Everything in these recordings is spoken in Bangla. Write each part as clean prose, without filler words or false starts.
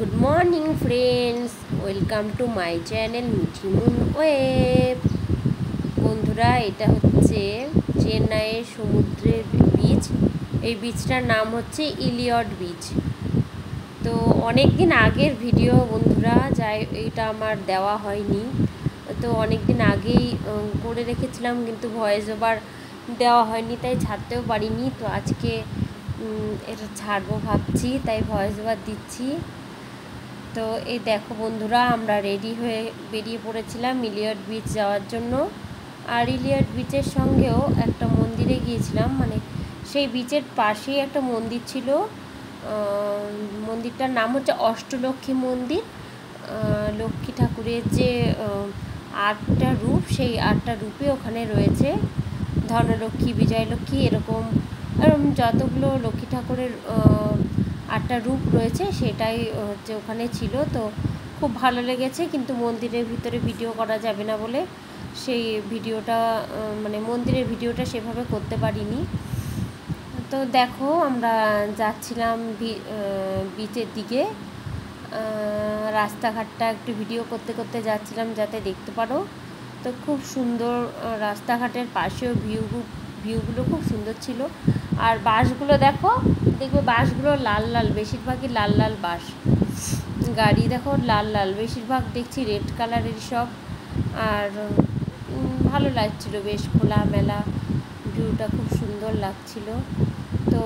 Good morning friends, welcome to my channel Mithimoon web. বন্ধুরা, এটা হচ্ছে চেন্নাইয়ের সমুদ্রের বিচ। এই বিচটার নাম হচ্ছে ইলিয়ট বিচ। তো অনেক দিন আগের ভিডিও বন্ধুরা, যাই এটা আমার দেওয়া হয়নি। তো অনেক দিন আগেই করে রেখেছিলাম, কিন্তু ভয়েস ওভার দেওয়া হয়নি, তাই ছাড়তেও পারিনি। তো আজকে এটা ছাড়বো ভাবছি, তাই ভয়েস ওভার দিচ্ছি। তো এই দেখো বন্ধুরা, আমরা রেডি হয়ে বেরিয়ে পড়েছিলাম ইলিয়ট বিচ যাওয়ার জন্য। আর ইলিয়ট বিচের সঙ্গেও একটা মন্দিরে গিয়েছিলাম, মানে সেই বিচের পাশেই একটা মন্দির ছিল। মন্দিরটার নাম হচ্ছে অষ্টলক্ষ্মী মন্দির। লক্ষ্মী ঠাকুরের যে 8টা রূপ, সেই 8টা রূপে ওখানে রয়েছে। ধনলক্ষ্মী, বিজয়লক্ষ্মী, এরকম যতগুলো লক্ষ্মী ঠাকুরের 8টা রূপ রয়েছে, সেটাই হচ্ছে ওখানে ছিল। তো খুব ভালো লেগেছে, কিন্তু মন্দিরের ভিতরে ভিডিও করা যাবে না বলে সেই ভিডিওটা, মানে মন্দিরের ভিডিওটা সেভাবে করতে পারিনি। তো দেখো, আমরা যাচ্ছিলাম বিচের দিকে। রাস্তাঘাটটা একটু ভিডিও করতে করতে যাচ্ছিলাম, যাতে দেখতে পারো। তো খুব সুন্দর, রাস্তাঘাটের পাশেও ভিউগুলো খুব সুন্দর ছিল। আর বাসগুলো দেখবে বাসগুলো লাল লাল, বেশিরভাগই লাল লাল বাস। গাড়ি দেখো লাল লাল, বেশিরভাগ দেখছি রেড কালারের সব। আর ভালো লাগছিল, বেশ খোলামেলা, ভিউটা খুব সুন্দর লাগছিল। তো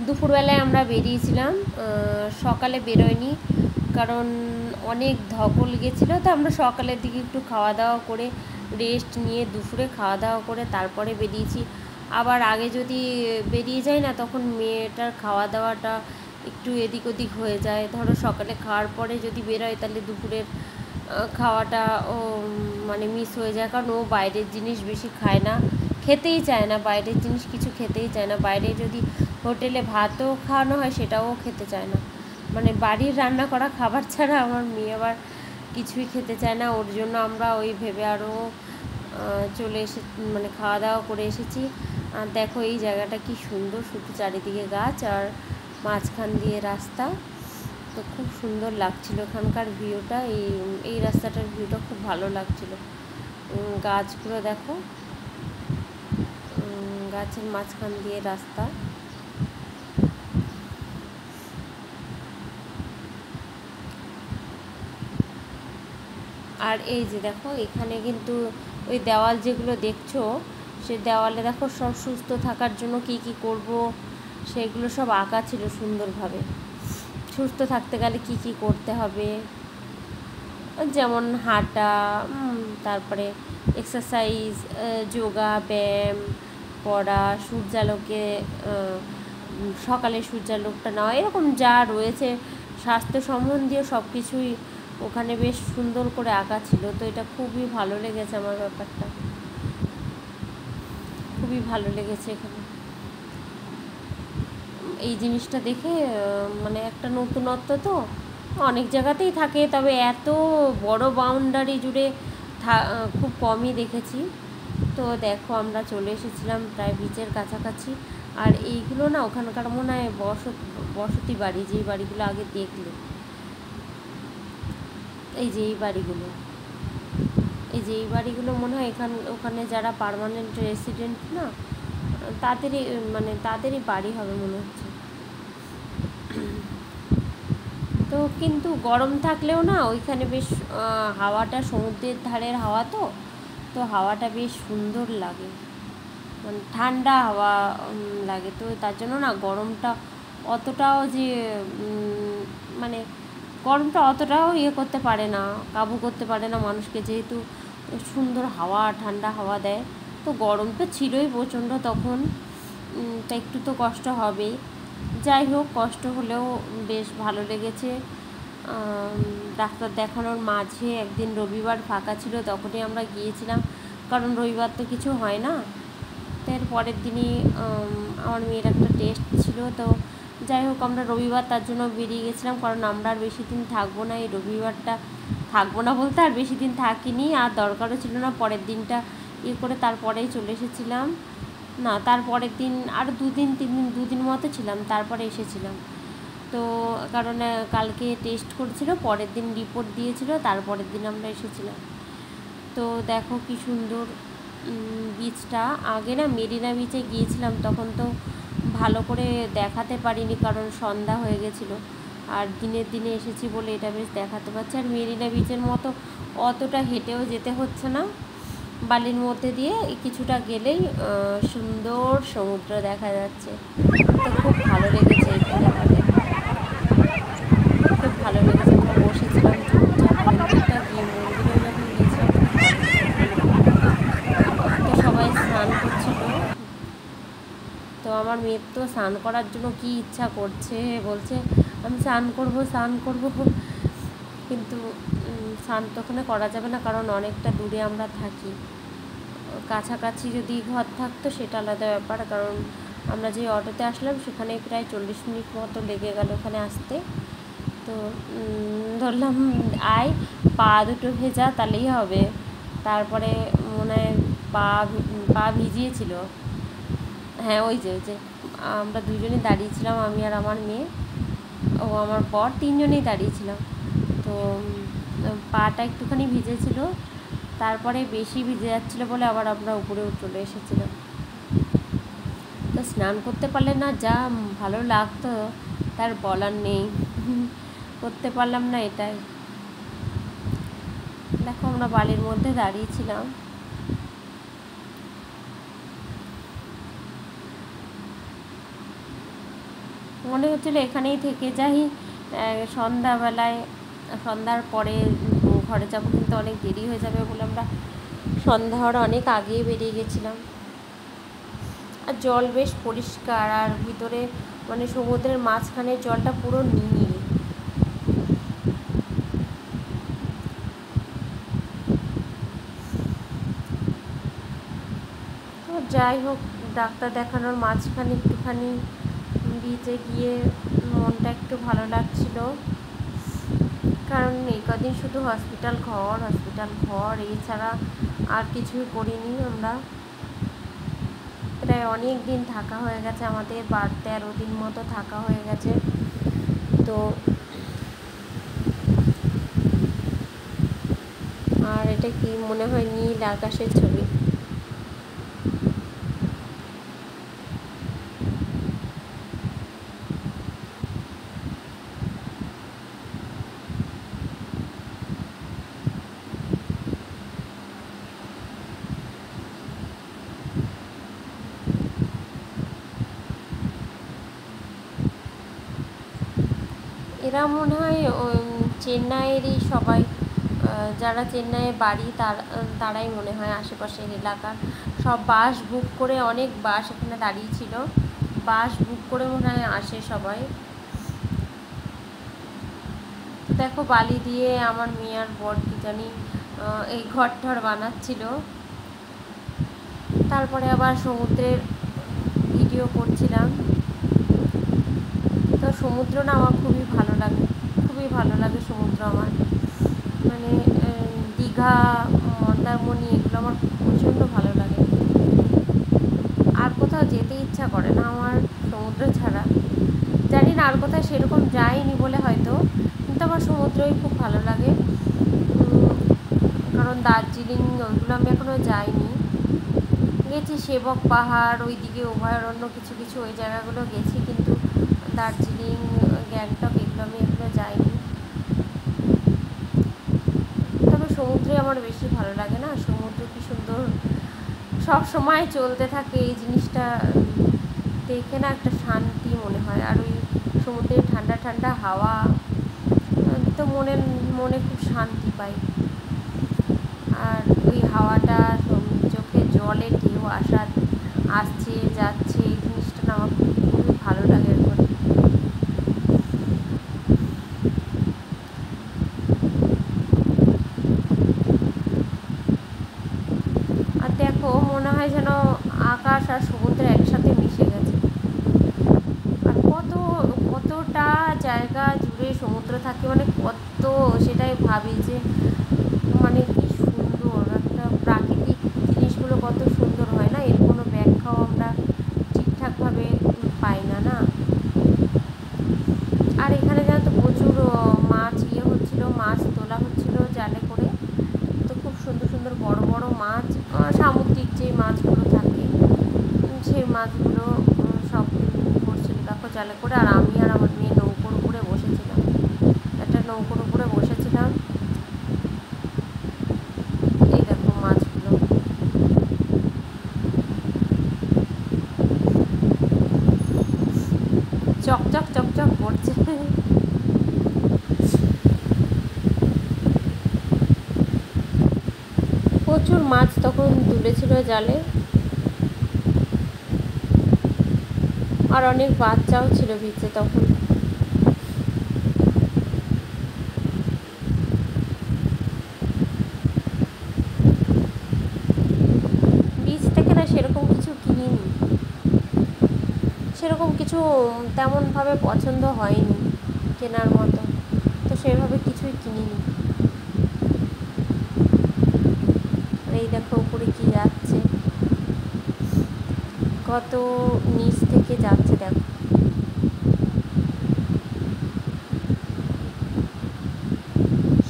দুপুরবেলায় আমরা বেরিয়েছিলাম, সকালে বেরোয়নি, কারণ অনেক ধকল গেছিলো। তো আমরা সকালের দিকে একটু খাওয়া দাওয়া করে, রেস্ট নিয়ে, দুপুরে খাওয়া দাওয়া করে তারপরে বেরিয়েছি। আবার আগে যদি বেরিয়ে যাই না, তখন মেয়েটার খাওয়া দাওয়াটা একটু এদিক ওদিক হয়ে যায়। ধরো সকালে খাওয়ার পরে যদি বেরোয়, তাহলে দুপুরের খাওয়াটা মানে মিস হয়ে যায়, কারণ ও বাইরের জিনিস বেশি খায় না, খেতেই চায় না, বাইরের জিনিস কিছু খেতেই চায় না। বাইরে যদি হোটেলে ভাতও খাওয়ানো হয়, সেটাও খেতে চায় না। মানে বাড়ির রান্না করা খাবার ছাড়া আমার মেয়ে আবার কিছুই খেতে চায় না। ওর জন্য আমরা ওই ভেবে আরও চলে মানে খাওয়া দাওয়া করে এসেছি। আর দেখো এই জায়গাটা কি সুন্দর, শুধু চারিদিকে গাছ আর মাঝখান দিয়ে রাস্তা। তো খুব সুন্দর লাগছিল এখানকার ভিউটা। এই রাস্তাটার ভিউটা খুব ভালো লাগছিল। গাছগুলো দেখো, গাছের মাঝখান দিয়ে রাস্তা। আর এই যে দেখো, এখানে কিন্তু ওই দেওয়াল যেগুলো দেখছো, সে দেওয়ালে দেখো সব সুস্থ থাকার জন্য কি কি করব, সেগুলো সব আঁকা ছিল সুন্দরভাবে। সুস্থ থাকতে গেলে কি কি করতে হবে, যেমন হাঁটা, তারপরে এক্সারসাইজ, যোগা, ব্যায়াম করা, সূর্যালোকে সকালে সূর্যালোকটা নেওয়া, এরকম যা রয়েছে স্বাস্থ্য সম্বন্ধীয় সব কিছুই ওখানে বেশ সুন্দর করে আঁকা ছিল। তো এটা খুবই ভালো লেগেছে আমার, ব্যাপারটা খুবই ভালো লেগেছে এখানে এই জিনিসটা দেখে। মানে একটা নতুনত্ব, তো অনেক জায়গাতেই থাকে, তবে এত বড় বাউন্ডারি জুড়ে খুব কমই দেখেছি। তো দেখো, আমরা চলে এসেছিলাম প্রায় বিচের কাছাকাছি। আর এইগুলো না ওখানকার মনে হয় বসতি বাড়ি, যেই বাড়িগুলো আগে দেখলে, এই যে এই বাড়িগুলো মনে হয় ওখানে যারা পার্মানেন্ট রেসিডেন্ট না, তাদেরই বাড়ি হবে মনে হচ্ছে। তো কিন্তু গরম থাকলেও না, ওইখানে বেশ হাওয়াটা, সমুদ্রের ধারের হাওয়া, তো হাওয়াটা বেশ সুন্দর লাগে, মানে ঠান্ডা হাওয়া লাগে। তো তার জন্য না গরমটা অতটাও যে মানে গরমটা অতটাও করতে পারে না, কাবু করতে পারে না মানুষকে, যেহেতু সুন্দর হাওয়া, ঠান্ডা হাওয়া দেয়। তো গরম তো ছিলই প্রচণ্ড তখন, তা একটু তো কষ্ট হবেই। যাই হোক, কষ্ট হলেও বেশ ভালো লেগেছে। ডাক্তার দেখানোর মাঝে একদিন রবিবার ফাঁকা ছিল, তখনই আমরা গিয়েছিলাম, কারণ রবিবার তো কিছু হয় না। তো এর পরের দিনই আমার মেয়ের একটা টেস্ট ছিল। তো যাই হোক, আমরা রবিবার তার জন্য বেরিয়ে গেছিলাম, কারণ আমরা আর বেশি দিন থাকবো না। এই রবিবারটা থাকবো না বলতে আর বেশি দিন থাকিনি, আর দরকারও ছিল না। পরের দিনটা করে তারপরেই চলে এসেছিলাম। না, তারপরের দিন আর 2 দিন 3 দিন, 2 দিন মতো ছিলাম, তারপরে এসেছিলাম। তো কারণ কালকে টেস্ট করেছিল, পরের দিন রিপোর্ট দিয়েছিল, তারপরের দিন আমরা এসেছিলাম। তো দেখো কি সুন্দর বিচটা। আগে না মেরিনা বিচে গিয়েছিলাম, তখন তো ভালো করে দেখাতে পারিনি কারণ সন্ধ্যা হয়ে গেছিলো, আর দিনের দিনে এসেছি বলে এটা বেশ দেখাতে পারছি। আর মেরিনা বিচের মতো অতটা হেঁটেও যেতে হচ্ছে না, বালির মধ্যে দিয়ে কিছুটা গেলেই সুন্দর সমুদ্র দেখা যাচ্ছে। তো খুব ভালো লেগেছে এখানে আমাদের, খুব ভালো লেগেছে। আমরা বসেছিলাম চুপচাপ, মন্দিরটা গিয়ে মন্দিরে যখন গিয়েছিলাম তো সবাই স্নান করছিল। তো আমার মেয়ের তো স্নান করার জন্য কি ইচ্ছা করছে, বলছে আমি স্নান করবো স্নান করবো, কিন্তু স্নান তো ওখানে করা যাবে না কারণ অনেকটা দূরে আমরা থাকি। কাছাকাছি যদি ঘর থাকতো সেটা আলাদা ব্যাপার, কারণ আমরা যে অটোতে আসলাম সেখানে প্রায় 40 মিনিট মতো লেগে গেল ওখানে আসতে। তো ধরলাম আয় পা দুটো ভেজা তাহলেই হবে, তারপরে মনে হয় পা ভিজিয়েছিল। হ্যাঁ ওই যে আমরা দুজনেই দাঁড়িয়েছিলাম, আমি আর আমার মেয়ে ও আমার বর, তিনজনেই দাঁড়িয়েছিলাম। তো পাটা একটুখানি ভিজেছিল, তারপরে বেশি ভিজে যাচ্ছিলো বলে আবার আমরা উপরেও চলে এসেছিলাম। তো স্নান করতে পারলে না যা ভালো লাগতো তার বলার নেই, করতে পারলাম না এটাই। দেখো আমরা বালির মধ্যে দাঁড়িয়েছিলাম, মনে হচ্ছিলো এখানেই থেকে যাই। সন্ধ্যাবেলায়, সন্ধ্যার পরে ঘরে যাবো, কিন্তু অনেক দেরি হয়ে যাবে বলে আমরা সন্ধ্যা হওয়ার অনেক আগেই বেরিয়ে গেছিলাম। আর জল বেশ পরিষ্কার, আর ভিতরে মানে সমুদ্রের মাঝখানে জলটা পুরো নীল। তো যাই হোক, ডাক্তার দেখানোর মাঝখানে একটুখানি বিচে গিয়ে মনটা একটু ভালো লাগছিল, কারণ এই কদিন শুধু হসপিটাল ঘর এছাড়া আর কিছুই করিনি আমরা। প্রায় অনেক দিন থাকা হয়ে গেছে আমাদের, 12-13 দিন মতো থাকা হয়ে গেছে। তো আর এটা কি মনে হয় নীল আকাশের ছবি। এরা মনে হয় চেন্নাইয়েরই সবাই, যারা চেন্নাইয়ে বাড়ি তারাই মনে হয় আশেপাশের এলাকার সব। বাস বুক করে, অনেক বাস এখানে দাঁড়িয়েছিল, বাস বুক করে মনে হয় আসে সবাই। দেখো বালি দিয়ে আমার মেয়ে আর বর কি জানি এই ঘর বানাচ্ছিল, তারপরে আবার সমুদ্রের ভিডিও করছিলাম। তো সমুদ্র না আমার খুবই ভালো লাগে সমুদ্র আমার, মানে দীঘা, মন্দারমণি এগুলো আমার প্রচণ্ড ভালো লাগে। আর কোথাও যেতে ইচ্ছা করে না আমার সমুদ্র ছাড়া। জানি না আর কোথাও সেরকম যাইনি বলে হয়তো, কিন্তু আমার সমুদ্রই খুব ভালো লাগে। কারণ দার্জিলিং ওইগুলো আমি এখনও যাইনি, গেছি সেবক পাহাড়, ওইদিকে অভয়ারণ্য কিছু কিছু ওই জায়গাগুলো গেছি, কিন্তু দার্জিলিং, গ্যাংটক এগুলো আমি এখনও যাইনি। তবে সমুদ্রে আমার বেশি ভালো লাগে না, সমুদ্র কি সুন্দর সব সময় চলতে থাকে, এই জিনিসটা দেখে না একটা শান্তি মনে হয়। আর ওই সমুদ্রের ঠান্ডা ঠান্ডা হাওয়া তো মনে খুব শান্তি পাই। আর ওই হাওয়াটা, চোখে জলে ঢেউ আসছে যাচ্ছে, এই জিনিসটা না আমার খুবই ভালো লাগে এখন। আর দেখো মনে হয় যেন আকাশ আর সমুদ্র একসাথে মিশে গেছে। আর কতটা জায়গা জুড়ে সমুদ্র থাকে, মানে কত, সেটাই ভাবি যে মানে কি সুন্দর একটা প্রাকৃতিক জিনিসগুলো, কত সুন্দর হয় না, এর কোনো ব্যাখ্যাও আমরা ঠিকঠাকভাবে পাই না। আর এখানে জানো তো প্রচুর মাছ হচ্ছিল, মাছ তোলা হচ্ছিল জালে করে। তো খুব সুন্দর সুন্দর বড় বড় মাছ, সামুদ্রিক যে মাছগুলো থাকে সেই মাছগুলো সব পড়ছিল দেখো জালে করে। আর আমি আর আমার মেয়ে নৌকোর উপরে বসেছিলাম, একটা নৌকোর উপরে বসেছিলাম। এই দেখো মাছগুলো চকচক চকচক করছে। প্রচুর মাছ তখন তুলেছিল জালে, আর অনেক বাচ্চাও ছিল ভিজে তখন। বীজ থেকে না সেরকম কিছু কিনিনি, সেরকম কিছু তেমনভাবে পছন্দ হয়নি কেনার মতো, তো সেভাবে কিছুই কিনিনি। আর এই দেখো উপরে কি যাচ্ছে, কত নিচ থেকে যাচ্ছে দেখো।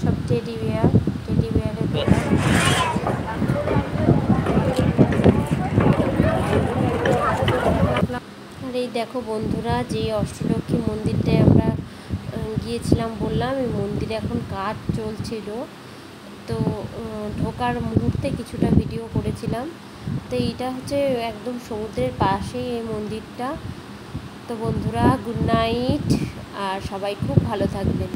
সব টেডি বিয়ারের দোকান। আর এই দেখো বন্ধুরা, যে অষ্টলক্ষ্মী মন্দিরটায় আমরা গিয়েছিলাম বললাম, এই মন্দিরে এখন কাজ চলছিল। তো ঢোকার মুহূর্তে কিছুটা ভিডিও করেছিলাম। তো এইটা হচ্ছে একদম সমুদ্রের পাশেই এই মন্দিরটা। তো বন্ধুরা, গুড নাইট, আর সবাই খুব ভালো থাকবেন।